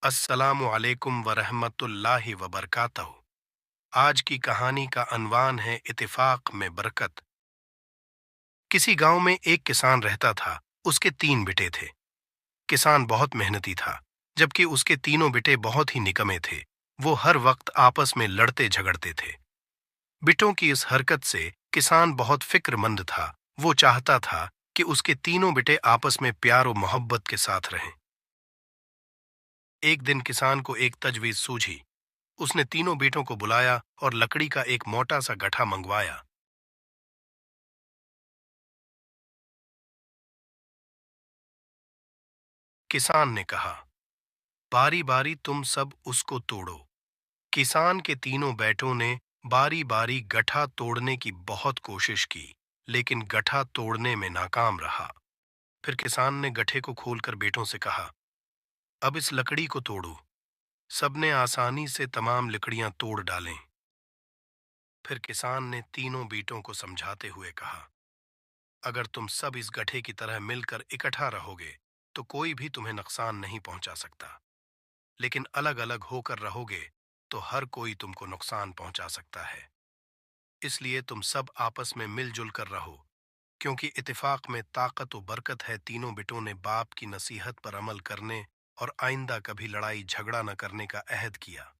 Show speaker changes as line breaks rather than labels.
अस्सलामु अलैकुम वरहमतुल्लाहि वबरकातहू। आज की कहानी का अनवान है इत्तेफाक में बरकत। किसी गांव में एक किसान रहता था। उसके तीन बेटे थे। किसान बहुत मेहनती था, जबकि उसके तीनों बेटे बहुत ही निकम्मे थे। वो हर वक्त आपस में लड़ते झगड़ते थे। बेटों की इस हरकत से किसान बहुत फिक्रमंद था। वो चाहता था कि उसके तीनों बेटे आपस में प्यार और मोहब्बत के साथ रहें। एक दिन किसान को एक तजवीज सूझी। उसने तीनों बेटों को बुलाया और लकड़ी का एक मोटा सा गट्ठा मंगवाया। किसान ने कहा, बारी बारी तुम सब उसको तोड़ो। किसान के तीनों बेटों ने बारी बारी गट्ठा तोड़ने की बहुत कोशिश की, लेकिन गट्ठा तोड़ने में नाकाम रहा। फिर किसान ने गट्ठे को खोलकर बेटों से कहा, अब इस लकड़ी को तोड़ो। सबने आसानी से तमाम लकड़ियां तोड़ डालें। फिर किसान ने तीनों बेटों को समझाते हुए कहा, अगर तुम सब इस गठे की तरह मिलकर इकट्ठा रहोगे तो कोई भी तुम्हें नुकसान नहीं पहुंचा सकता, लेकिन अलग अलग होकर रहोगे तो हर कोई तुमको नुकसान पहुंचा सकता है। इसलिए तुम सब आपस में मिलजुल कर रहो, क्योंकि इत्तेफाक में ताकत व बरकत है। तीनों बेटों ने बाप की नसीहत पर अमल करने और आइंदा कभी लड़ाई झगड़ा न करने का अहद किया।